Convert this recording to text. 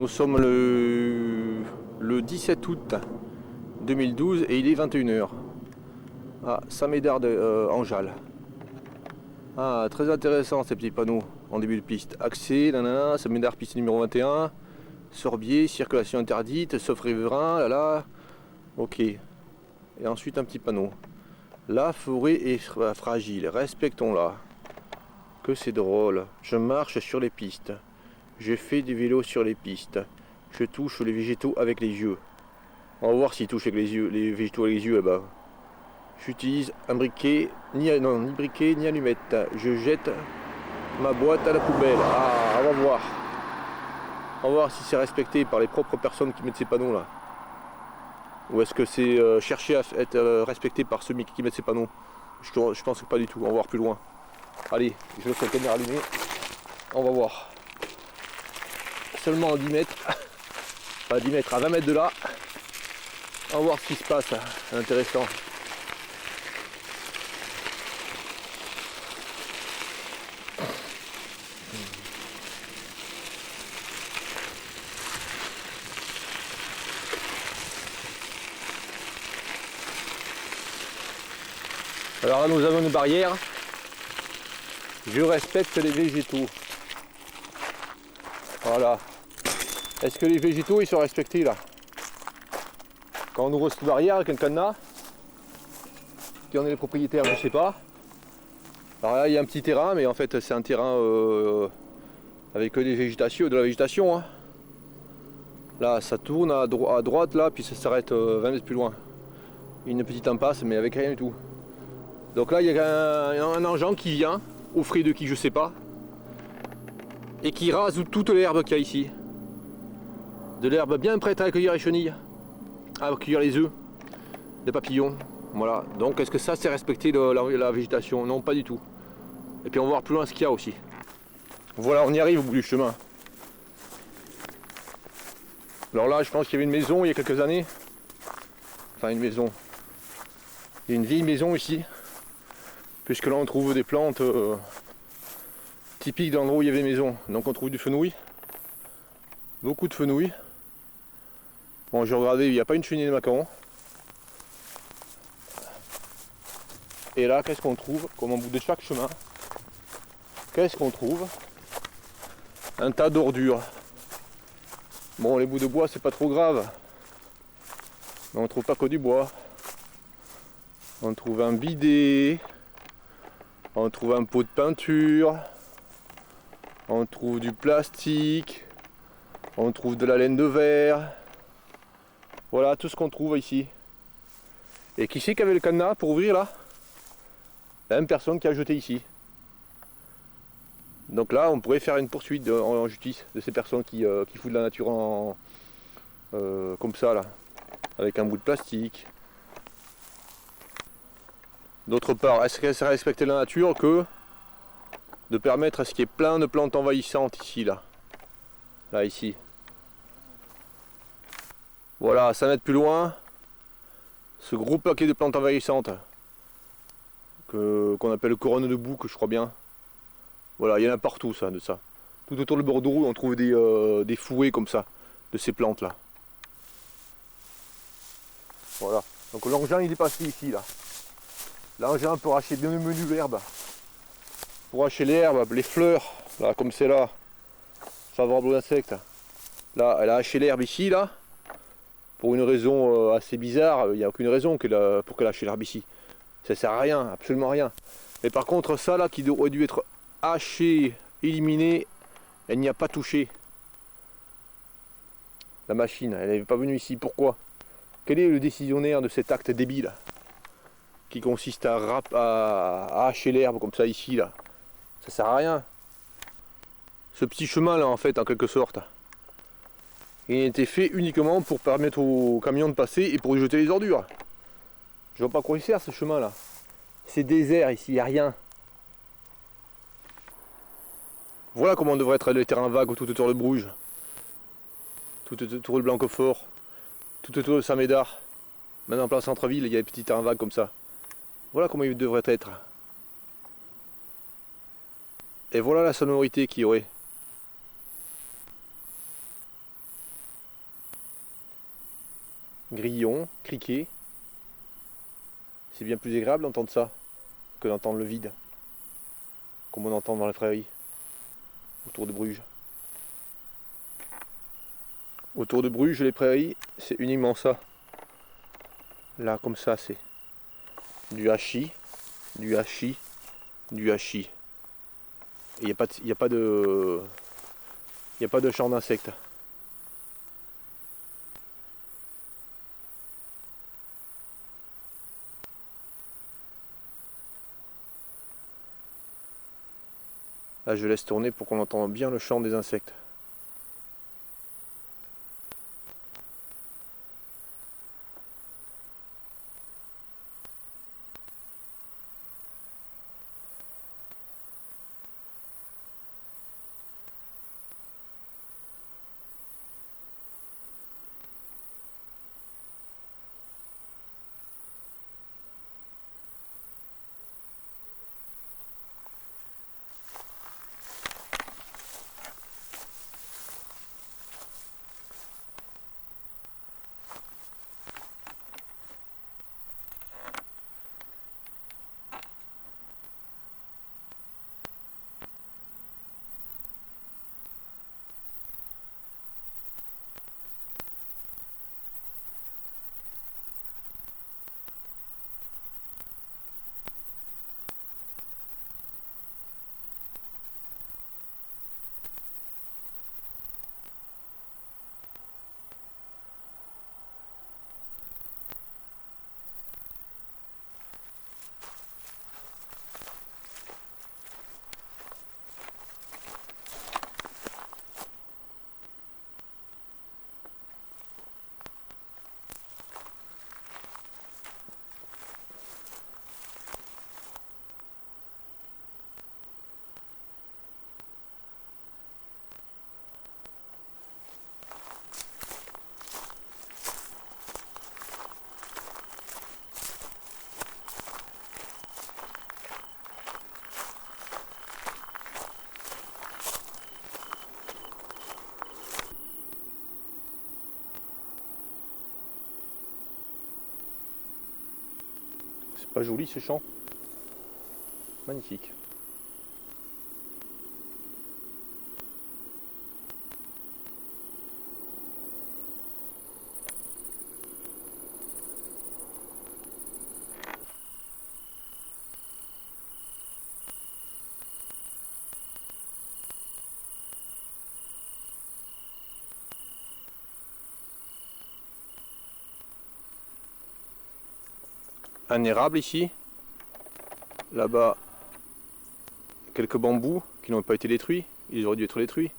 Nous sommes le 17 août 2012 et il est 21 h. Ah, Saint-Médard de Anjal. Ah, très intéressant ces petits panneaux en début de piste. Accès, nanana, Saint-Médard, piste numéro 21. Sorbier, circulation interdite, sauf riverain, là là. Ok. Et ensuite un petit panneau. La forêt est fragile, respectons-la. Que c'est drôle. Je marche sur les pistes. Je fais du vélo sur les pistes. Je touche les végétaux avec les yeux. On va voir s'il touche avec les yeux, les végétaux avec les yeux là-bas. J'utilise un briquet, ni briquet, ni allumette. Je jette ma boîte à la poubelle. Ah, on va voir. On va voir si c'est respecté par les propres personnes qui mettent ces panneaux là. Ou est-ce que c'est chercher à être respecté par ceux qui mettent ces panneaux. Je pense que pas du tout. On va voir plus loin. Allez, je laisse la caméra allumée. On va voir. Seulement à 10 mètres. Pas à 10 mètres, à 20 mètres de là. On va voir ce qui se passe. C'est intéressant. Alors là, nous avons une barrière. Je respecte les végétaux. Voilà. Est-ce que les végétaux ils sont respectés là? Quand on ouvre cette barrière avec un cadenas, qui en est les propriétaires, je ne sais pas. Alors là, il y a un petit terrain, mais en fait, c'est un terrain avec de la végétation. Hein. Là, ça tourne à droite là, puis ça s'arrête 20 mètres plus loin. Une petite impasse, mais avec rien du tout. Donc là, il y a un engin qui vient, au frais de qui je sais pas, et qui rase toute l'herbe qu'il y a ici. De l'herbe bien prête à accueillir les chenilles, à accueillir les œufs, des papillons. Voilà. Donc est-ce que ça c'est respecter la végétation? Non, pas du tout. Et puis on va voir plus loin ce qu'il y a aussi. Voilà, on y arrive au bout du chemin. Alors là, je pense qu'il y avait une maison il y a quelques années. Enfin, une maison. Il y a une vieille maison ici. Puisque là, on trouve des plantes typiques d'endroits où il y avait des maisons. Donc on trouve du fenouil. Beaucoup de fenouil. Bon, j'ai regardé, il n'y a pas une chenille de macaron. Et là, qu'est-ce qu'on trouve? Comme au bout de chaque chemin, qu'est-ce qu'on trouve? Un tas d'ordures. Bon, les bouts de bois, c'est pas trop grave. Mais on trouve pas que du bois. On trouve un bidet. On trouve un pot de peinture. On trouve du plastique. On trouve de la laine de verre. Voilà tout ce qu'on trouve ici. Et qui c'est qui avait le cadenas pour ouvrir là? La même personne qui a jeté ici. Donc là, on pourrait faire une poursuite en justice de ces personnes qui foutent de la nature comme ça là, avec un bout de plastique. D'autre part, est-ce que c'est respecter la nature que de permettre à ce qu'il y ait plein de plantes envahissantes ici là, ici. Voilà, 100 mètres plus loin, ce gros paquet de plantes envahissantes qu'on appelle couronne de bouc, je crois bien. Voilà, il y en a partout ça, de ça. Tout autour de Bordeaux, on trouve des fouets comme ça, de ces plantes là. Voilà. Donc l'engin il est passé ici là. L'engin pour arracher bien le menu l'herbe. Pour arracher l'herbe, les fleurs, là comme c'est là, favorable aux insectes. Là, elle a haché l'herbe ici là. Pour une raison assez bizarre, il n'y a aucune raison pour qu'elle hache l'herbe ici. Ça sert à rien, absolument rien. Mais par contre ça là qui aurait dû être haché, éliminé, elle n'y a pas touché. La machine, elle n'est pas venue ici. Pourquoi? Quel est le décisionnaire de cet acte débile qui consiste à hacher l'herbe comme ça ici là? Ça sert à rien. Ce petit chemin là en fait en quelque sorte, il a été fait uniquement pour permettre aux camions de passer et pour y jeter les ordures. Je vois pas à quoi il sert ce chemin là. C'est désert ici, il n'y a rien. Voilà comment devrait être les terrains vagues tout autour de Bruges. Tout autour de Blanquefort. Tout autour de Saint-Médard. Maintenant en plein centre-ville, il y a des petits terrains vagues comme ça. Voilà comment il devrait être. Et voilà la sonorité qu'il y aurait. grillons, criquets. C'est bien plus agréable d'entendre ça que d'entendre le vide, comme on entend dans les prairies, autour de Bruges. Autour de Bruges, les prairies, c'est uniquement ça. Là, comme ça, c'est du hachis, du hachis, du hachis. Et il n'y a pas de chant d'insectes. Là, je laisse tourner pour qu'on entende bien le chant des insectes. C'est pas joli ce chant? Magnifique. Un érable ici. Là-bas, quelques bambous qui n'ont pas été détruits. Ils auraient dû être détruits.